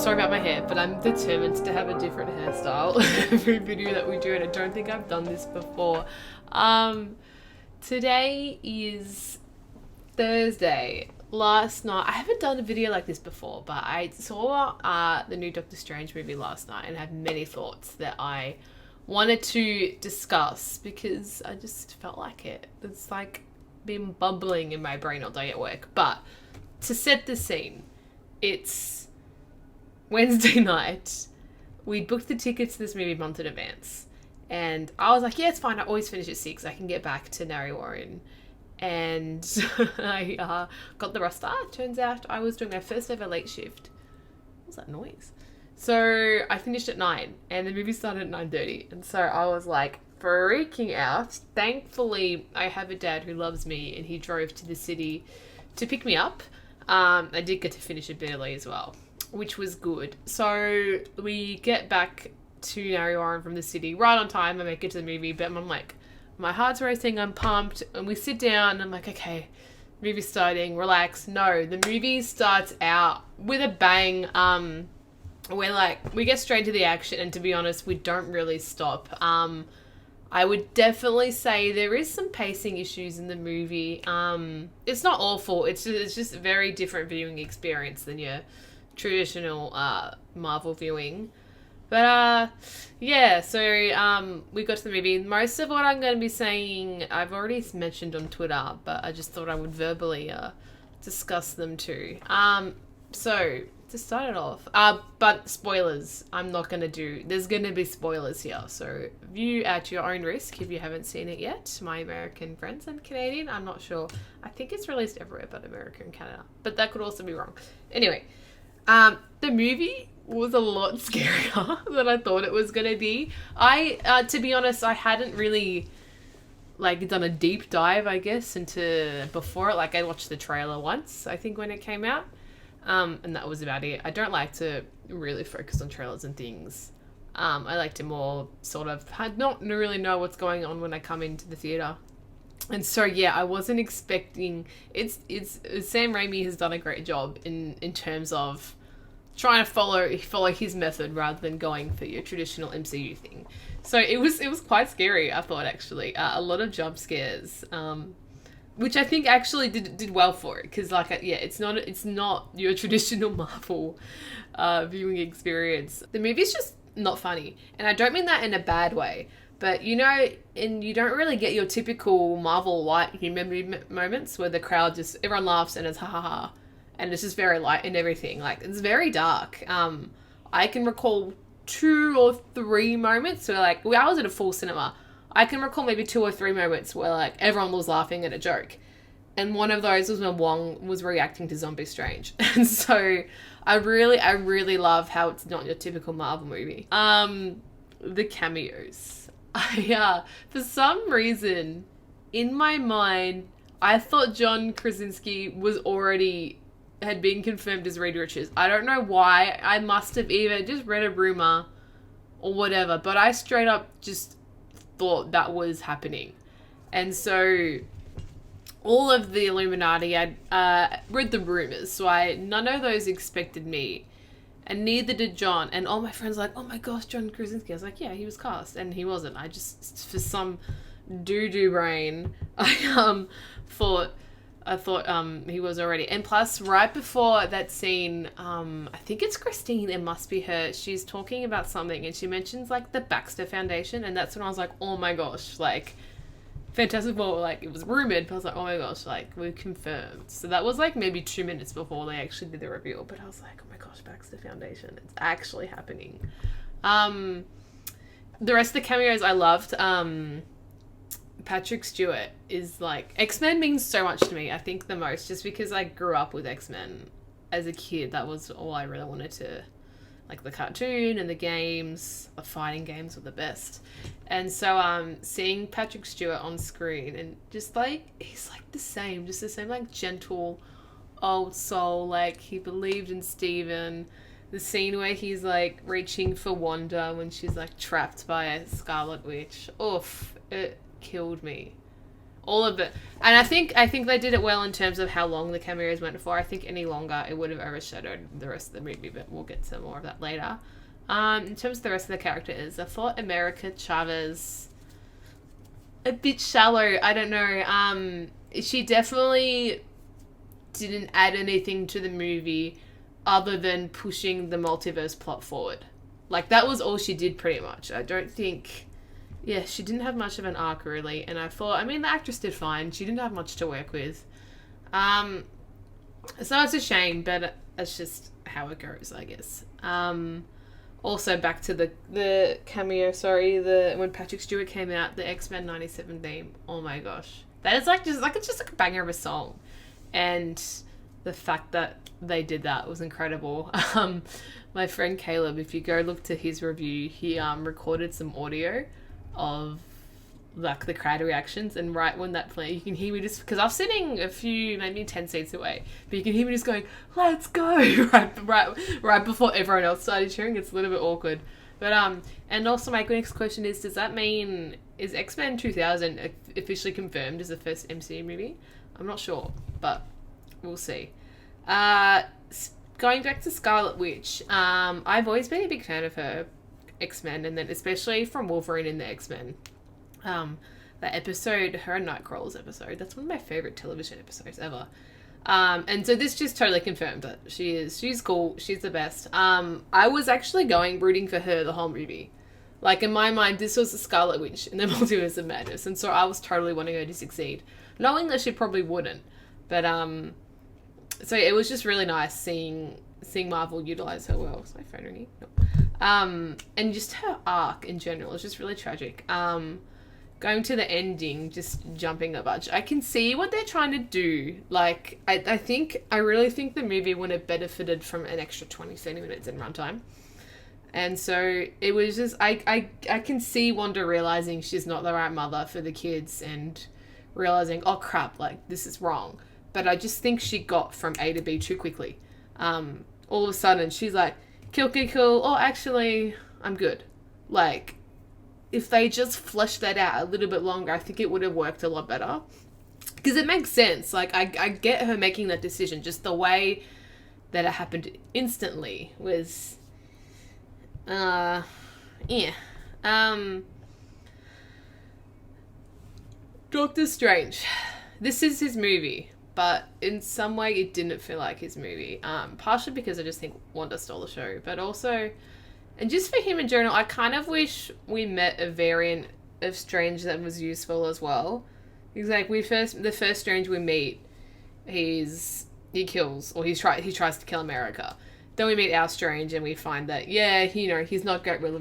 sorry about my hair, but I'm determined to have a different hairstyle every video that we do, and I don't think I've done this before. Today is Thursday. Last night, I haven't done a video like this before, but I saw the new Doctor Strange movie last night and have many thoughts that I wanted to discuss because I just felt like it. It's like been bubbling in my brain all day at work. But to set the scene, it's Wednesday night. We booked the tickets to this movie a month in advance. And I was like, yeah, it's fine. I always finish at 6. I can get back to Narre Warren. And I got the roster. Turns out I was doing my first ever late shift. What was that noise? So I finished at 9 and the movie started at 9:30. And so I was like freaking out. Thankfully, I have a dad who loves me and he drove to the city to pick me up. I did get to finish a bit early as well, which was good. So we get back to Narre Warren from the city right on time. I make it to the movie, but I'm like, my heart's racing, I'm pumped, and we sit down, and I'm like, okay, movie's starting, relax. No, the movie starts out with a bang. We get straight to the action, and to be honest, we don't really stop. I would definitely say there is some pacing issues in the movie. It's not awful, it's just a very different viewing experience than your traditional Marvel viewing. But, yeah, so, we got to the movie. Most of what I'm going to be saying, I've already mentioned on Twitter, but I just thought I would verbally, discuss them too. So, to start it off, but spoilers, I'm not going to do, there's going to be spoilers here, so view at your own risk if you haven't seen it yet, my American friends and Canadian, I'm not sure. I think it's released everywhere but America and Canada, but that could also be wrong. Anyway, the movie was a lot scarier than I thought it was going to be. To be honest, I hadn't really, done a deep dive, I guess, into before it. I watched the trailer once, I think, when it came out. And that was about it. I don't like to really focus on trailers and things. I like to more sort of not really know what's going on when I come into the theater. And so, yeah, I wasn't expecting... It's Sam Raimi has done a great job in terms of trying to follow his method rather than going for your traditional MCU thing. So it was quite scary, I thought, actually. A lot of jump scares, which I think actually did well for it, because it's not your traditional Marvel viewing experience. The movie's just not funny, and I don't mean that in a bad way, but and you don't really get your typical Marvel light humor moments where the crowd everyone laughs and it's ha ha ha. And it's just very light and everything. It's very dark. I can recall 2 or 3 moments where, I was at a full cinema. I can recall maybe 2 or 3 moments where, everyone was laughing at a joke. And one of those was when Wong was reacting to Zombie Strange. And so I really love how it's not your typical Marvel movie. The cameos. For some reason, in my mind, I thought John Krasinski had been confirmed as Reed Richards. I don't know why. I must have either just read a rumor or whatever, but I straight up just thought that was happening. And so all of the Illuminati, I read the rumors, so none of those expected me, and neither did John. And all my friends were like, oh my gosh, John Krasinski. I was like, yeah, he was cast, and he wasn't. I just, for some doo-doo brain, I thought he was already. And plus, right before that scene, I think it's Christine, it must be her, she's talking about something and she mentions the Baxter Foundation, and that's when I was like, oh my gosh, Fantastic Four, it was rumored, but I was like, oh my gosh, we're confirmed. So that was maybe 2 minutes before they actually did the reveal, but I was like, oh my gosh, Baxter Foundation, it's actually happening. The rest of the cameos I loved. Patrick Stewart is X-Men means so much to me, I think the most, just because I grew up with X-Men as a kid. That was all I really wanted to, the cartoon and the games, the fighting games were the best. And so seeing Patrick Stewart on screen and just he's the same gentle old soul, he believed in Steven. The scene where he's reaching for Wanda when she's trapped by a Scarlet Witch, oof, it killed me. all of it. And I think they did it well in terms of how long the cameos went for. I think any longer it would have overshadowed the rest of the movie, but we'll get to more of that later. In terms of the rest of the characters, I thought America Chavez a bit shallow. I don't know. She definitely didn't add anything to the movie other than pushing the multiverse plot forward. Like, that was all she did pretty much. I don't think... Yeah, she didn't have much of an arc, really. And I thought, I mean, the actress did fine. She didn't have much to work with. So it's a shame, but it's just how it goes, I guess. Also, back to the cameo, when Patrick Stewart came out, the X-Men 97 theme. Oh my gosh. That is it's just like a banger of a song. And the fact that they did that was incredible. My friend Caleb, if you go look to his review, he recorded some audio of like the crowd reactions, and right when that played, you can hear me just, because I was sitting a few, maybe 10 seats away, but you can hear me just going, "Let's go!" right before everyone else started cheering. It's a little bit awkward, but and also my next question is, does that mean, is X-Men 2000 officially confirmed as the first MCU movie? I'm not sure, but we'll see. Going back to Scarlet Witch, I've always been a big fan of her X-Men, and then especially from Wolverine in the X-Men. That episode, her and Nightcrawler's episode, that's one of my favorite television episodes ever. And so this just totally confirmed that she's cool, she's the best. I was actually rooting for her the whole movie. Like, in my mind, this was the Scarlet Witch in the Multiverse of Madness, and so I was totally wanting her to succeed, knowing that she probably wouldn't. But so it was just really nice seeing Marvel utilize her well. Is my phone ringing? No. And just her arc in general is just really tragic. Going to the ending, just jumping a bunch. I can see what they're trying to do. Like, I really think the movie would have benefited from an extra 20-30 minutes in runtime. And so it was just, I can see Wanda realizing she's not the right mother for the kids, and realizing, oh crap, like, this is wrong. But I just think she got from A to B too quickly. All of a sudden, she's like, kill, oh, actually, I'm good. Like, if they just fleshed that out a little bit longer, I think it would have worked a lot better. Because it makes sense. Like, I get her making that decision. Just the way that it happened instantly was... yeah. Doctor Strange. This is his movie. But in some way, it didn't feel like his movie. Partially because I just think Wanda stole the show. But also... And just for him in general, I kind of wish we met a variant of Strange that was useful as well. Because, like, the first Strange we meet, he kills, or he tries to kill America. Then we meet our Strange and we find that, yeah, he's not great with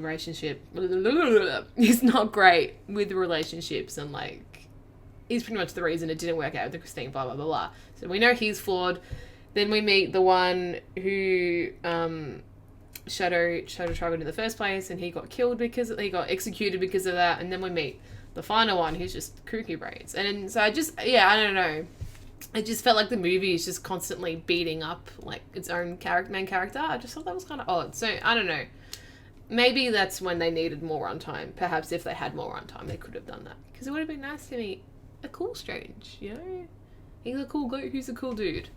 He's not great with relationships, and, like, he's pretty much the reason it didn't work out with Christine, blah, blah, blah, blah. So we know he's flawed. Then we meet the one who, Shadow traveled in the first place, and he got executed because of that. And then we meet the final one, who's just kooky brains. And so I don't know. It just felt like the movie is just constantly beating up, like, its own main character. I just thought that was kind of odd. So I don't know. Maybe that's when they needed more runtime. Perhaps if they had more runtime, they could have done that, because it would have been nice to meet a cool Strange. You know, he's a cool goat who's a cool dude.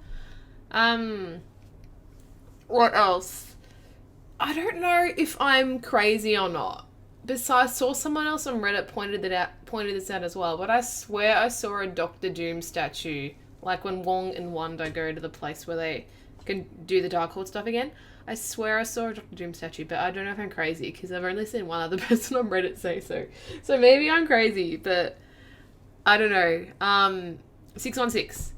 What else? I don't know if I'm crazy or not. Besides, I saw someone else on Reddit pointed this out as well, but I swear I saw a Doctor Doom statue, like when Wong and Wanda go to the place where they can do the Darkhold stuff again. I swear I saw a Doctor Doom statue, but I don't know if I'm crazy, because I've only seen one other person on Reddit say so. So maybe I'm crazy, but I don't know. 616.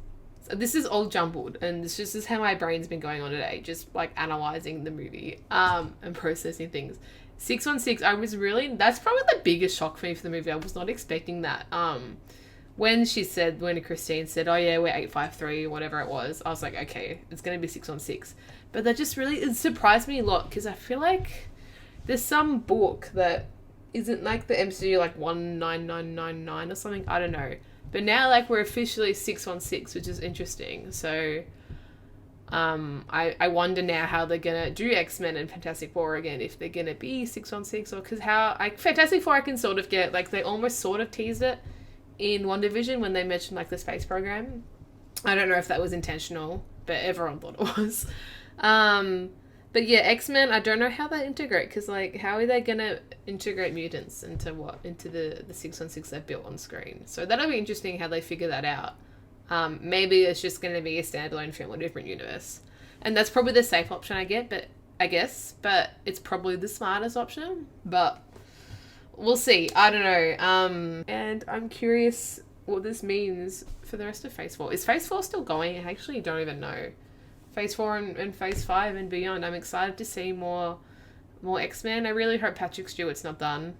This is all jumbled, and this is how my brain's been going on today, just like analysing the movie and processing things. 616, that's probably the biggest shock for me for the movie. I was not expecting that. When Christine said, oh yeah, we're 853, whatever it was, I was like, okay, it's going to be 616. But that just really, it surprised me a lot, because I feel like there's some book that isn't like the MCU, like 19999 or something, I don't know. But now, like, we're officially 616, which is interesting. So, I wonder now how they're gonna do X-Men and Fantastic Four again, if they're gonna be 616, or because Fantastic Four I can sort of get, like, they almost sort of teased it in WandaVision when they mentioned like the space program. I don't know if that was intentional, but everyone thought it was. But yeah, X-Men, I don't know how they integrate, because like, how are they gonna integrate mutants into the 616 they've built on screen? So that'll be interesting how they figure that out. Maybe it's just going to be a standalone film in a different universe, and that's probably the safe option I guess, but it's probably the smartest option. But we'll see. I don't know. And I'm curious what this means for the rest of Phase 4. Is Phase 4 still going? I actually don't even know. Phase 4 and Phase 5 and beyond. I'm excited to see more X-Men. I really hope Patrick Stewart's not done.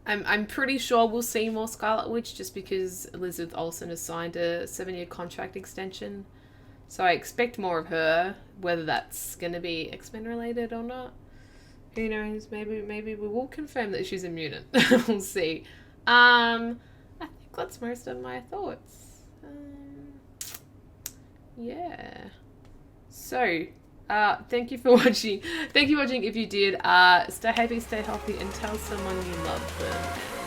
I'm pretty sure we'll see more Scarlet Witch, just because Elizabeth Olsen has signed a 7-year contract extension. So I expect more of her, whether that's going to be X-Men related or not. Who knows? Maybe we will confirm that she's a mutant. We'll see. I think that's most of my thoughts. Yeah. So, thank you for watching. Thank you for watching if you did. Stay happy, stay healthy, and tell someone you love them.